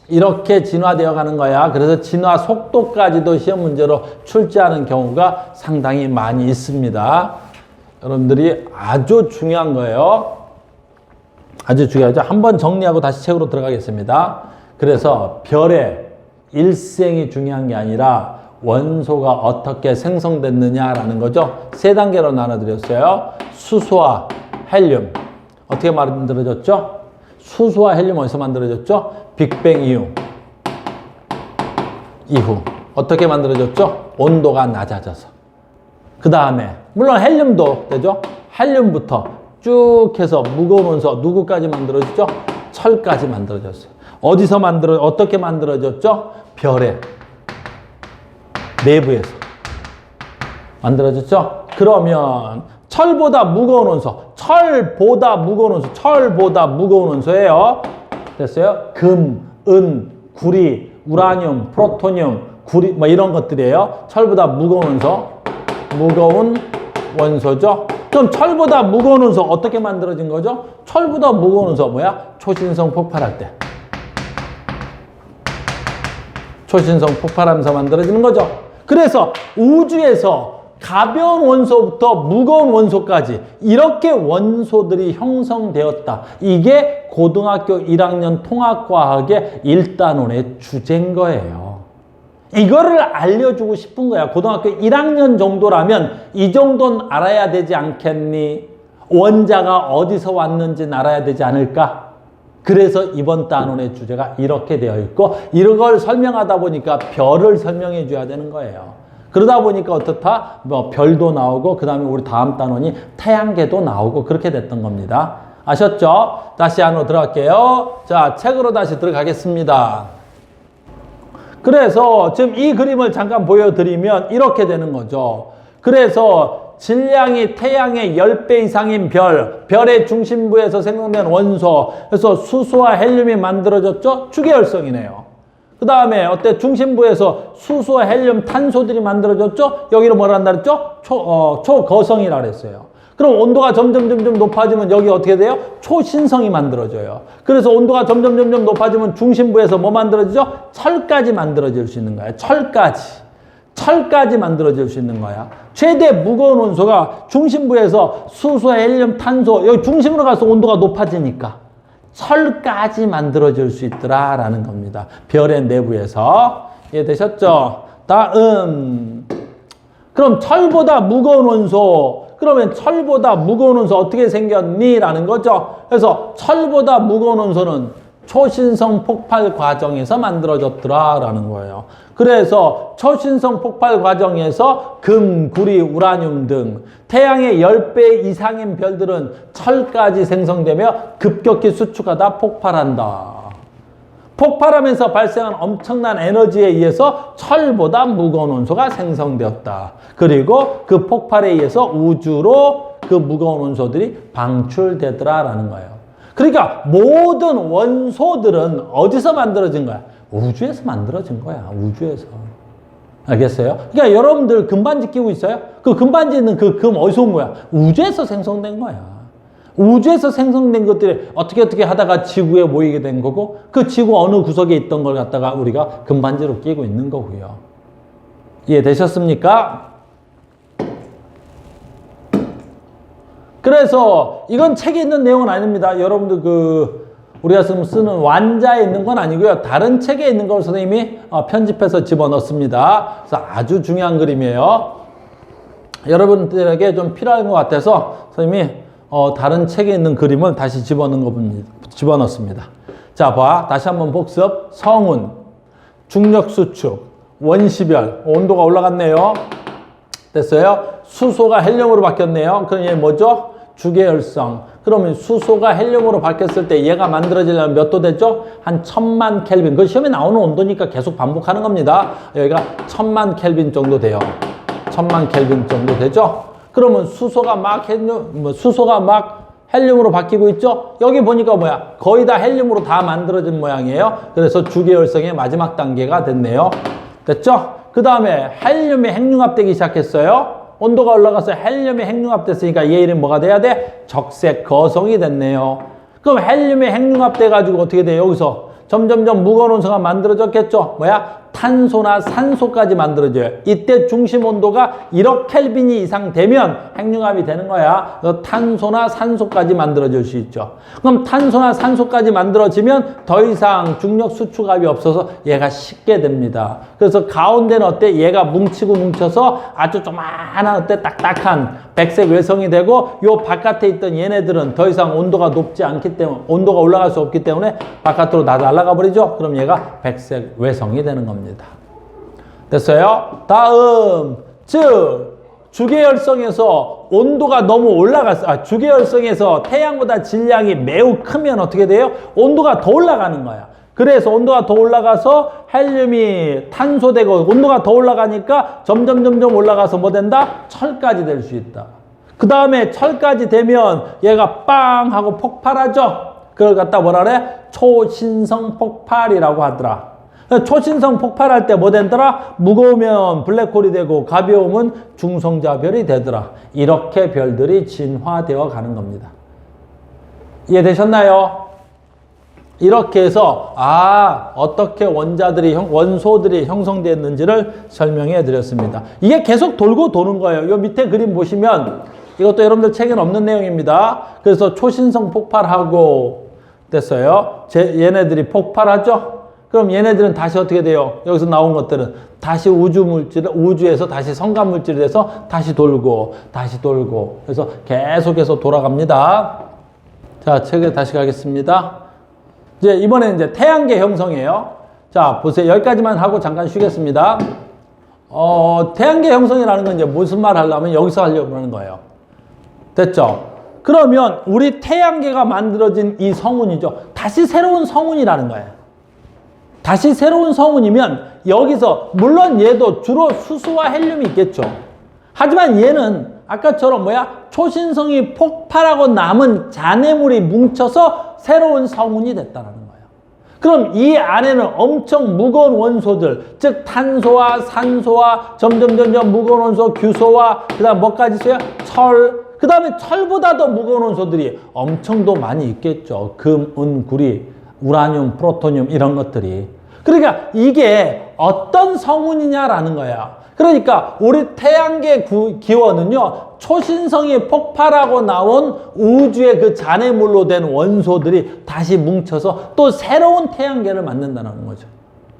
이렇게 진화되어 가는 거야. 그래서 진화 속도까지도 시험 문제로 출제하는 경우가 상당히 많이 있습니다. 여러분들이 아주 중요한 거예요. 아주 중요하죠. 한번 정리하고 다시 책으로 들어가겠습니다. 그래서 별의 일생이 중요한 게 아니라 원소가 어떻게 생성됐느냐라는 거죠. 3단계로 나눠드렸어요. 수소와 헬륨. 어떻게 만들어졌죠? 수소와 헬륨 어디서 만들어졌죠? 빅뱅 이후. 어떻게 만들어졌죠? 온도가 낮아져서. 그 다음에 물론 헬륨도 되죠? 헬륨부터 쭉 해서 무거운 원소 누구까지 만들어졌죠? 철까지 만들어졌어요. 어떻게 만들어졌죠? 별의 내부에서 만들어졌죠? 그러면 철보다 무거운 원소예요. 됐어요? 금, 은, 구리, 우라늄, 프로토늄, 구리 뭐 이런 것들이에요. 철보다 무거운 원소죠. 그럼 철보다 무거운 원소 어떻게 만들어진 거죠? 철보다 무거운 원소 뭐야? 초신성 폭발할 때. 초신성 폭발하면서 만들어지는 거죠. 그래서 우주에서 가벼운 원소부터 무거운 원소까지 이렇게 원소들이 형성되었다. 이게 고등학교 1학년 통합과학의 1단원의 주제인 거예요. 이거를 알려주고 싶은 거야. 고등학교 1학년 정도라면 이 정도는 알아야 되지 않겠니? 원자가 어디서 왔는지는 알아야 되지 않을까? 그래서 이번 단원의 주제가 이렇게 되어 있고 이걸 설명하다 보니까 별을 설명해 줘야 되는 거예요. 그러다 보니까 어떻다? 뭐 별도 나오고 그 다음에 우리 다음 단원이 태양계도 나오고 그렇게 됐던 겁니다. 아셨죠? 다시 안으로 들어갈게요. 자, 책으로 다시 들어가겠습니다. 그래서 지금 이 그림을 잠깐 보여드리면 이렇게 되는 거죠. 그래서 질량이 태양의 10배 이상인 별의 중심부에서 생성된 원소, 그래서 수소와 헬륨이 만들어졌죠? 주계열성이네요. 그 다음에 어때? 중심부에서 수소와 헬륨, 탄소들이 만들어졌죠? 여기를 뭐라 한다 그랬죠? 초거성이라 그랬어요. 그럼 온도가 점점 높아지면 여기 어떻게 돼요? 초신성이 만들어져요. 그래서 온도가 점점 높아지면 중심부에서 뭐 만들어지죠? 철까지 만들어질 수 있는 거야. 철까지 만들어질 수 있는 거야. 최대 무거운 원소가 중심부에서 수소, 헬륨, 탄소, 여기 중심으로 가서 온도가 높아지니까 철까지 만들어질 수 있더라라는 겁니다. 별의 내부에서. 이해되셨죠? 다음. 그럼 철보다 무거운 원소. 그러면 철보다 무거운 원소 어떻게 생겼니? 라는 거죠. 그래서 철보다 무거운 원소는 초신성 폭발 과정에서 만들어졌더라 라는 거예요. 그래서 초신성 폭발 과정에서 금, 구리, 우라늄 등 태양의 10배 이상인 별들은 철까지 생성되며 급격히 수축하다 폭발한다. 폭발하면서 발생한 엄청난 에너지에 의해서 철보다 무거운 원소가 생성되었다. 그리고 그 폭발에 의해서 우주로 그 무거운 원소들이 방출되더라라는 거예요. 그러니까 모든 원소들은 어디서 만들어진 거야? 우주에서 만들어진 거야. 우주에서. 알겠어요? 그러니까 여러분들 금반지 끼고 있어요? 그 금반지 있는 그 금 어디서 온 거야? 우주에서 생성된 거야. 우주에서 생성된 것들이 어떻게 하다가 지구에 모이게 된 거고 그 지구 어느 구석에 있던 걸 갖다가 우리가 금반지로 끼고 있는 거고요. 이해되셨습니까? 그래서 이건 책에 있는 내용은 아닙니다. 여러분들 우리가 지금 쓰는 완자에 있는 건 아니고요. 다른 책에 있는 걸 선생님이 편집해서 집어넣습니다. 그래서 아주 중요한 그림이에요. 여러분들에게 좀 필요한 것 같아서 선생님이 다른 책에 있는 그림을 다시 집어넣습니다. 자, 다시 한번 복습. 성운, 중력수축, 원시별, 온도가 올라갔네요. 됐어요? 수소가 헬륨으로 바뀌었네요. 그럼 얘 뭐죠? 주계열성. 그러면 수소가 헬륨으로 바뀌었을 때 얘가 만들어지려면 몇 도 되죠? 한 1000만 켈빈. 그 시험에 나오는 온도니까 계속 반복하는 겁니다. 여기가 1000만 켈빈 정도 돼요. 1000만 켈빈 정도 되죠? 그러면 수소가 막 헬륨으로 바뀌고 있죠? 여기 보니까 뭐야? 거의 다 헬륨으로 다 만들어진 모양이에요. 그래서 주계열성의 마지막 단계가 됐네요. 됐죠? 그 다음에 헬륨이 핵융합되기 시작했어요. 온도가 올라가서 헬륨이 핵융합됐으니까 얘 이름 뭐가 돼야 돼? 적색 거성이 됐네요. 그럼 헬륨이 핵융합돼가지고 어떻게 돼요? 여기서 점점점 무거운 원소가 만들어졌겠죠? 뭐야? 탄소나 산소까지 만들어져요. 이때 중심 온도가 1억 켈빈이 이상 되면 핵융합이 되는 거야. 탄소나 산소까지 만들어질 수 있죠. 그럼 탄소나 산소까지 만들어지면 더 이상 중력 수축압이 없어서 얘가 식게 됩니다. 그래서 가운데는 어때? 얘가 뭉쳐서 아주 조그마한 딱딱한 백색 외성이 되고 요 바깥에 있던 얘네들은 더 이상 온도가 높지 않기 때문에 온도가 올라갈 수 없기 때문에 바깥으로 다 날아가 버리죠. 그럼 얘가 백색 외성이 되는 겁니다. 됐어요? 다음, 즉 주계열성에서 온도가 너무 올라갔어. 주계열성에서 태양보다 질량이 매우 크면 어떻게 돼요? 온도가 더 올라가는 거야. 그래서 온도가 더 올라가서 헬륨이 탄소되고 온도가 더 올라가니까 점점 올라가서 뭐 된다? 철까지 될 수 있다. 그 다음에 철까지 되면 얘가 빵 하고 폭발하죠. 그걸 갖다 뭐라 그래? 초신성 폭발이라고 하더라. 초신성 폭발할 때 뭐 되더라? 무거우면 블랙홀이 되고 가벼우면 중성자별이 되더라. 이렇게 별들이 진화되어 가는 겁니다. 이해되셨나요? 이렇게 해서 어떻게 원소들이 형성됐는지를 설명해 드렸습니다. 이게 계속 돌고 도는 거예요. 요 밑에 그림 보시면 이것도 여러분들 책에는 없는 내용입니다. 그래서 초신성 폭발하고 됐어요. 얘네들이 폭발하죠? 그럼 얘네들은 다시 어떻게 돼요? 여기서 나온 것들은 다시 우주에서 다시 성간물질이 돼서 다시 돌고 그래서 계속해서 돌아갑니다. 자, 책에 다시 가겠습니다. 이번에는 이제 태양계 형성이에요. 자, 보세요. 여기까지만 하고 잠깐 쉬겠습니다. 태양계 형성이라는 건 이제 무슨 말 하려면 여기서 하려고 하는 거예요. 됐죠? 그러면 우리 태양계가 만들어진 이 성운이죠. 다시 새로운 성운이라는 거예요. 다시 새로운 성운이면 여기서 물론 얘도 주로 수소와 헬륨이 있겠죠. 하지만 얘는 아까처럼 초신성이 폭발하고 남은 잔해물이 뭉쳐서 새로운 성운이 됐다는 거예요. 그럼 이 안에는 엄청 무거운 원소들, 즉 탄소와 산소와 점점 무거운 원소, 규소와 그 다음 뭐까지 있어요? 철, 그 다음에 철보다 더 무거운 원소들이 엄청 더 많이 있겠죠. 금, 은, 구리, 우라늄, 프로토늄 이런 것들이. 그러니까 이게 어떤 성운이냐라는 거예요. 그러니까 우리 태양계 기원은요, 초신성이 폭발하고 나온 우주의 그 잔해물로 된 원소들이 다시 뭉쳐서 또 새로운 태양계를 만든다는 거죠.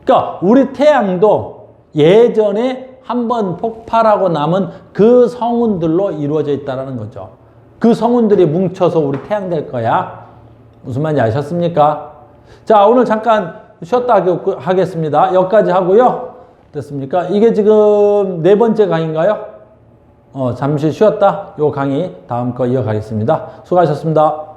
그러니까 우리 태양도 예전에 한번 폭발하고 남은 그 성운들로 이루어져 있다는 거죠. 그 성운들이 뭉쳐서 우리 태양 될 거야. 무슨 말인지 아셨습니까? 자, 오늘 잠깐 쉬었다 하겠습니다. 여기까지 하고요. 됐습니까? 이게 지금 4번째 강의인가요? 잠시 쉬었다. 요 강의 다음 거 이어가겠습니다. 수고하셨습니다.